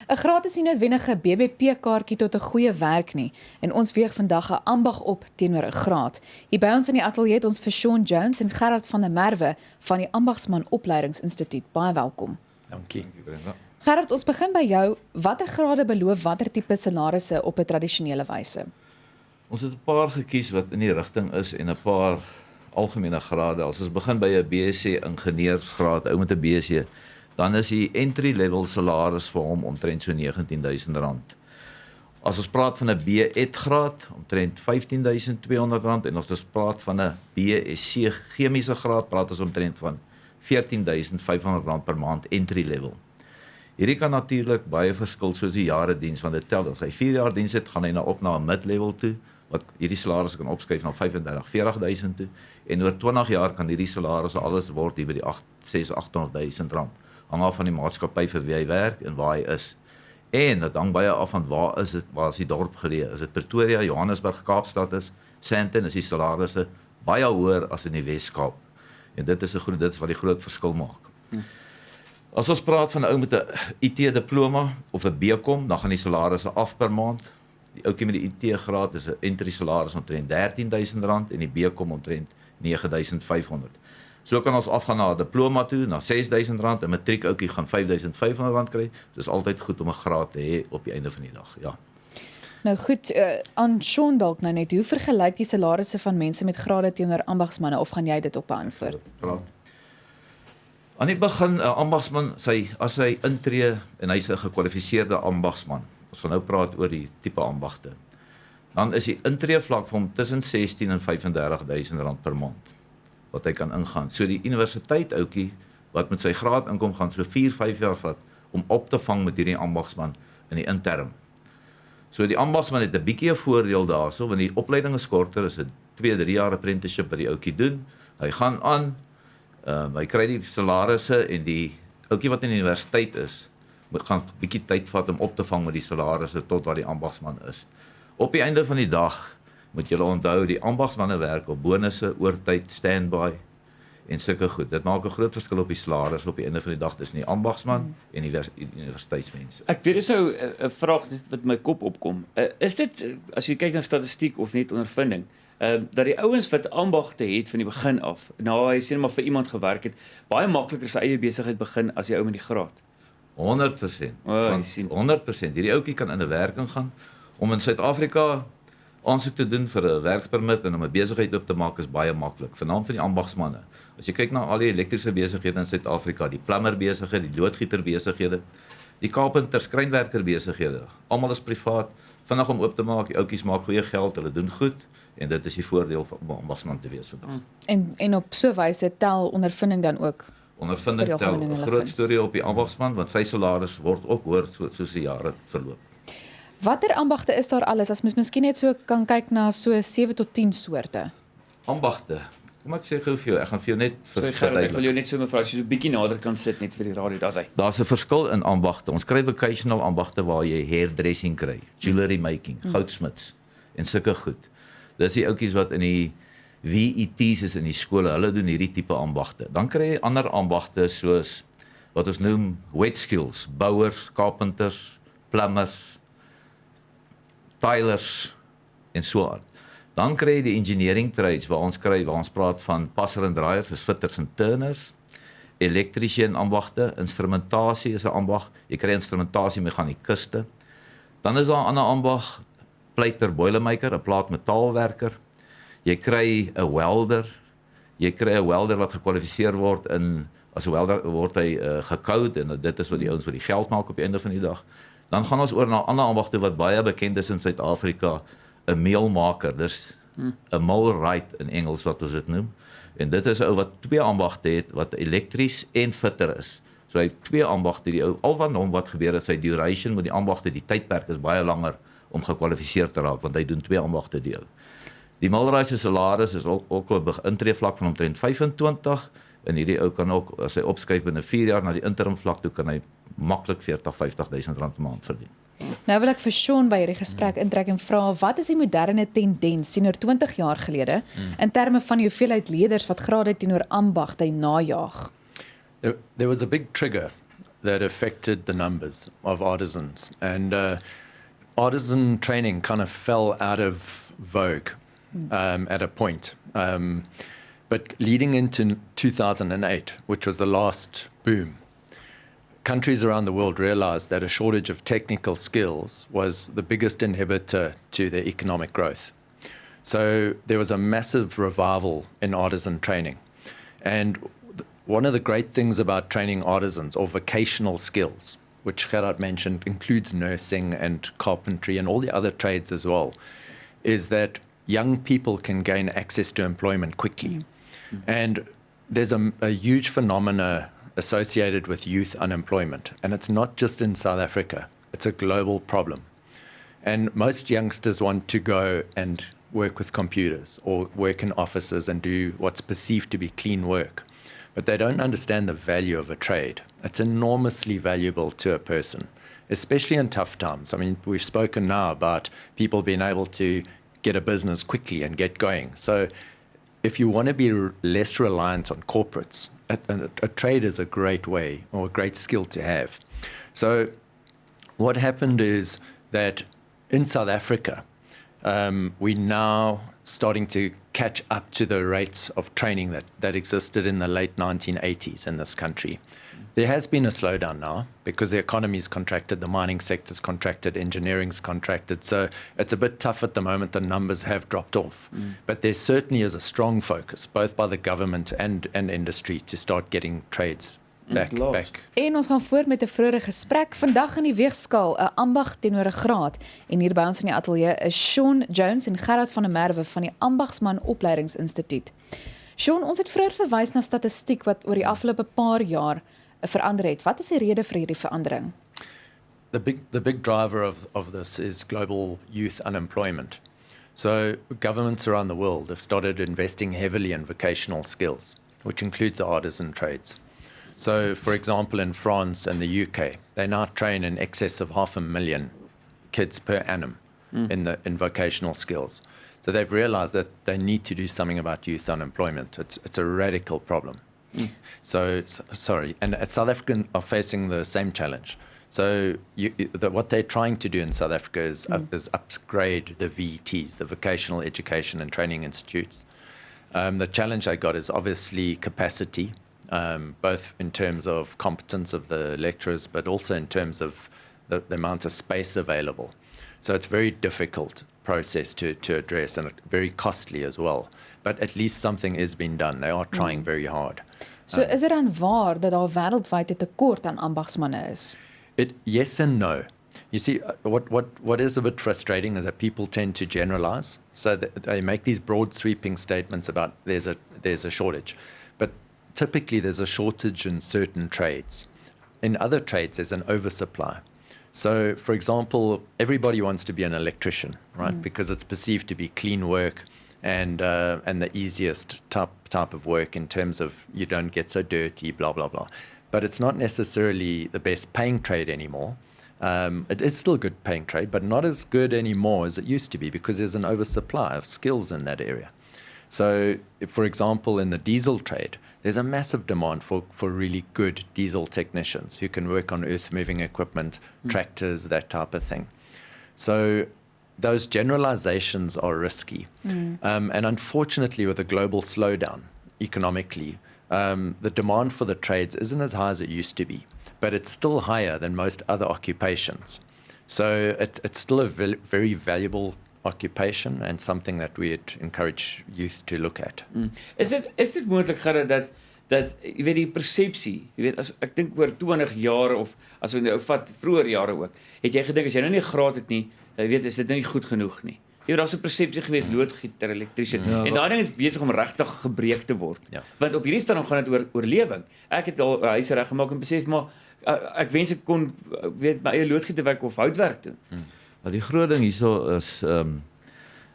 'n graad is nie noodwendig 'n BBP-kaartjie tot 'n goeie werk nie, en ons weeg vandag 'n ambag op teenoor 'n graad. Hier by ons in die ateljee het ons vir Sean Jones en Gerard van der Merwe van die Ambagsman Opleidingsinstituut. Baie welkom. Dankie. Gerard, ons begin by jou. Watter grade beloof watter tipe salarisse op 'n tradisionele wyse? Ons het 'n paar gekies wat in die rigting is en 'n paar algemene grade. As ons begin by 'n BSc ingenieursgraad, ou met 'n BSc, dan is die entry level salaris vir hom omtrent so R19,000. As ons praat van 'n B.Ed graad, omtrent R15,200 en as ons praat van 'n BSc chemiese graad, praat ons omtrent van R14,500 per maand entry level. Hierdie kan natuurlik baie verskil soos die jare diens, want dit tel as hy 4 jaar diens het, gaan hy op na 'n mid-level toe, wat hierdie salarisse kan opskuif na 35,000-40,000 toe, en oor 20 jaar kan hierdie salarisse alles word hier by die 600,000-800,000 hang af van die maatskappy vir wie hy werk en waar hy is. En dit hang baie af van waar is die dorp geleë. Is dit Pretoria, Johannesburg, Kaapstad is, Sandton is die salarisse baie hoër as in die Wes-Kaap. En dit is wat die groot verskil maak. As ons praat van 'n ou met 'n IT diploma of 'n BCom, dan gaan die salarisse af per maand. Die ouetjie met die IT graad is 'n entry salaris omtrent R13,000 en die BCom omtrent R9,500. So kan ons afgaan na 'n diploma toe, na R6,000, 'n matriek ouetjie gaan R5,500 kry. Dis altyd goed om 'n graad te hê op die einde van die dag. Ja. Nou goed, aan Sean dalk nou net, hoe vergelyk die salarisse van mense met grade teenoor ambagsmanne, of gaan jy dit op beantwoord? Aan die begin, 'n ambagsman, as hy intree en hy's 'n gekwalifiseerde ambagsman, ons gaan nou praat oor die tipe ambagte, dan is die intreevlak vir hom tussen R16,000 en R35,000 per maand, wat hy kan ingaan. So die universiteit ouetjie, wat met sy graad inkom, gaan so 4-5 jaar vat, om op te vang met hierdie ambagsman in die interim. So die ambagsman het 'n bietjie 'n voordeel daarso, want die opleiding is korter, is 'n 2-3 jaar apprenticeship by die ouetjie doen, hy gaan aan, hy kry die salarisse en die ouetjie wat in die universiteit is, gaan 'n bietjie tyd vat om op te vang met die salarisse tot waar die ambagsman is. Op die einde van die dag moet julle onthou, die ambagsmanne werk op bonusse, oortyd, standby en sulke goed. Dit maak 'n groot verskil op die salaris op die einde van die dag tussen die ambagsman en die universiteitsmense. Ek weet is nou 'n vraag wat my kop opkom. Is dit, as jy kyk na statistiek of net ondervinding, dat die ouens wat ambagte het van die begin af, nou hy sê maar vir iemand gewerk het, baie makliker sy eie besigheid begin as die ou met die graad? 100%. Jy sien. 100%. Hierdie ouetjie kan in 'n werking gaan om in Suid-Afrika aansoek te doen vir 'n werkspermit en om 'n besigheid oop te maak is baie maklik, veral vir die ambagsmanne. As jy kyk na al die elektriese besighede in Suid-Afrika, die plammer besighede, die loodgieter besighede, die carpenter, skrynwerker besighede, almal is privaat, vinnig om oop te maak, die ouetjies maak goeie geld, hulle doen goed en dit is die voordeel van om 'n ambagsman te wees vandag. En op so 'n wyse tel ondervinding dan ook? Ondervinding tel 'n groot storie op die ambagsman, want sy salaris word ook hoër soos die jare verloop. Watter ambagte is daar alles, as mens miskien net so kan kyk na so 7 tot 10 soorte? Ambagte. Kom ek sê gou vir jou, ek gaan vir jou net Ek wil jou net so mevrou, as jy so 'n bietjie nader kan sit net vir die radio, daar's hy. Daar's 'n verskil in ambagte. Ons kry vocational ambagte waar jy hairdressing kry, jewelry making, goudsmits en sulke goed. Dis die ouetjies wat in die VET's is in die skole, hulle doen hierdie tipe ambagte. Dan kry jy ander ambagte soos wat ons noem wet skills, bouers, carpenters, plumbers, tilers en so aan. Dan kry jy die engineering trades waar ons praat van passer en draaiers, is fitters en turners, elektriesien ambagte, instrumentasie is 'n ambag, jy kry instrumentasie meganikuste. Dan is daar 'n ander ambag, pleiter boilermaker, 'n plaatmetaalwerker. Jy kry 'n welder, wat gekwalifiseer word in as 'n welder word hy gecode en dit is wat die ouens wat die geld maak op die einde van die dag. Dan gaan ons oor na ander ambagte wat baie bekend is in Suid-Afrika, 'n meelmaker, dis 'n millwright in Engels wat ons dit noem. En dit is 'n ou wat 2 ambagte het, wat elektries en fitter is. So hy het 2 ambagte, die ou, al van hom wat gebeur is, sy duration met die ambagte, die tydperk is baie langer om gekwalifiseer te raak, want hy doen 2 ambagte die ou. Die millwright se salaris is ook 'n intreevlak van omtrent 25, en hierdie ou kan ook, as hy opskuif binne 4 jaar na die interim vlak toe, kan hy maklik 40-50 000 per maand verdien. Nou wil ek vir Sean by hierdie gesprek intrek en vra, wat is die moderne tendens teenoor 20 jaar gelede in terme van die hoeveelheid leerders wat grade teenoor ambagte najaag? There was a big trigger that affected the numbers of artisans. And artisan training kind of fell out of vogue at a point. But leading into 2008, which was the last boom, countries around the world realized that a shortage of technical skills was the biggest inhibitor to their economic growth. So there was a massive revival in artisan training. And one of the great things about training artisans or vocational skills, which Gerard mentioned, includes nursing and carpentry and all the other trades as well, is that young people can gain access to employment quickly. And there's a huge phenomena associated with youth unemployment. And it's not just in South Africa, it's a global problem. And most youngsters want to go and work with computers or work in offices and do what's perceived to be clean work. But they don't understand the value of a trade. It's enormously valuable to a person, especially in tough times. I mean, we've spoken now about people being able to get a business quickly and get going. So if you want to be less reliant on corporates, a trade is a great way or a great skill to have. So what happened is that in South Africa, we're now starting to catch up to the rates of training that existed in the late 1980s in this country. There has been a slowdown now because the economy's contracted, the mining sector's contracted, engineering's contracted. So it's a bit tough at the moment. The numbers have dropped off. But there certainly is a strong focus, both by the government and industry, to start getting trades back. En ons gaan voort met 'n vroeëre gesprek. Vandag in die weegskaal 'n ambag teenoor 'n graad. En hier by ons in die ateljee is Sean Jones en Gerard van der Merwe van die Ambagsman Opleidingsinstituut. Sean, ons het vroeër verwys na statistiek wat oor die afgelope paar jaar verander het. Wat is die rede vir hierdie verandering? The big driver of this is global youth unemployment. So governments around the world have started investing heavily in vocational skills, which includes artisan trades. So, for example, in France and the UK, they now train in excess of 500,000 kids per annum in vocational skills. So they've realized that they need to do something about youth unemployment. It's a radical problem. And South Africans are facing the same challenge. So what they're trying to do in South Africa is upgrade the VETs, the Vocational Education and Training Institutes. The challenge I got is obviously capacity, both in terms of competence of the lecturers, but also in terms of the amount of space available. So it's a very difficult process to address and very costly as well. But at least something is being done. They are trying very hard. So is dit dan waar dat daar wêreldwyd 'n tekort aan ambagsmanne is? Yes and no. You see, what is a bit frustrating is that people tend to generalize. So they make these broad sweeping statements about there's a shortage. But typically there's a shortage in certain trades. In other trades, there's an oversupply. So, for example, everybody wants to be an electrician, right? Because it's perceived to be clean work and the easiest type of work in terms of you don't get so dirty, blah, blah, blah. But it's not necessarily the best paying trade anymore. It is still a good paying trade, but not as good anymore as it used to be because there's an oversupply of skills in that area. So, for example, in the diesel trade, there's a massive demand for really good diesel technicians who can work on earth-moving equipment, tractors, that type of thing. So those generalizations are risky. And unfortunately, with a global slowdown economically, the demand for the trades isn't as high as it used to be, but it's still higher than most other occupations. So it's still a very valuable occupation and something that we'd encourage youth to look at. Is dit moontlik Gerard dat jy weet die persepsie, jy weet as ek dink oor 20 jaar of as ons nou vat vroeër jare ook, het jy gedink as jy nou nie 'n graad het nie, jy weet is dit nou nie goed genoeg nie. Jy weet daar's 'n persepsie gewees loodgieter, elektriesien en daai ding is besig om regtig gebreek te word. Ja. Want op hierdie stadium gaan dit oor oorlewing. Ek het al huise reggemaak en besef maar ek wens ek kon weet my eie loodgieterwerk of houtwerk doen. Nou die groot ding hierso is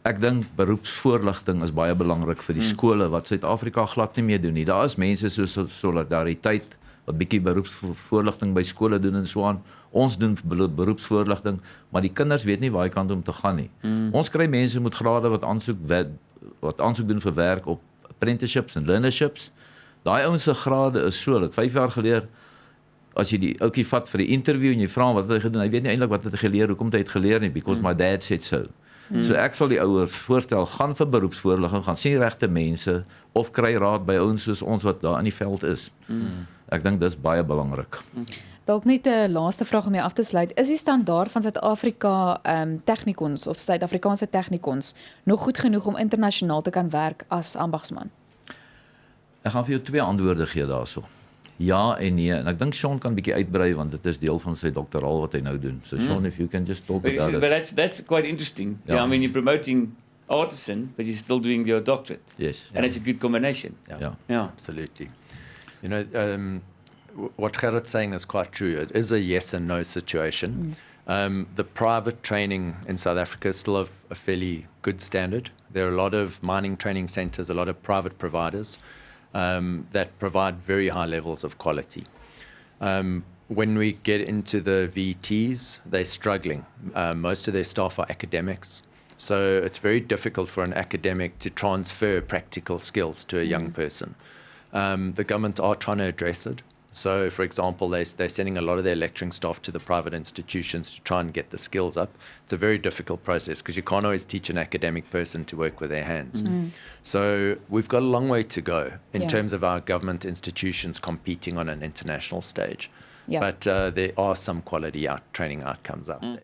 ek dink beroepsvoorligting is baie belangrik vir die skole wat Suid-Afrika glad nie meer doen nie. Daar is mense soos Solidariteit wat bietjie beroepsvoorligting by skole doen en so aan. Ons doen beroepsvoorligting, maar die kinders weet nie waar kant om te gaan nie. Ons kry mense met grade wat aansoek doen vir werk op apprenticeships en learnerships. Daai ouens se grade is so dat 5 jaar gelede as jy die ouetjie vat vir die interview en jy vra hom wat het hy gedoen, hy weet nie eintlik wat het hy geleer, hoekom het hy dit geleer nie, because my dad said so. So ek sal die ouers voorstel, gaan vir beroepsvoorligting, gaan sien regte mense of kry raad by ouens soos ons wat daar in die veld is. Ek dink dis baie belangrik. Dalk net 'n laaste vraag om jou af te sluit. Is die standaard van Suid-Afrika tegnikons of Suid-Afrikaanse tegnikons nog goed genoeg om internasionaal te kan werk as ambagsman? Ek gaan vir jou 2 antwoorde gee daarso. Ja en nee, en ek dink Sean kan bietjie uitbrei want dit is deel van sy doktoraal wat hy nou doen. So Sean, if you can just talk about But it. that's quite interesting. Yeah. Yeah, I mean, you're promoting artisan, but you're still doing your doctorate. Yes. And it's a good combination. Ja. Yeah. Absolutely. You know, what Gerrit's saying is quite true. It is a yes and no situation. The private training in South Africa is still of a fairly good standard. There are a lot of mining training centres, a lot of private providers that provide very high levels of quality. When we get into the VTs, they're struggling. Most of their staff are academics. So it's very difficult for an academic to transfer practical skills to a young person. The government are trying to address it. So, for example, they're sending a lot of their lecturing staff to the private institutions to try and get the skills up. It's a very difficult process because you can't always teach an academic person to work with their hands. So we've got a long way to go in terms of our government institutions competing on an international stage. Yeah. But there are some quality training outcomes out there.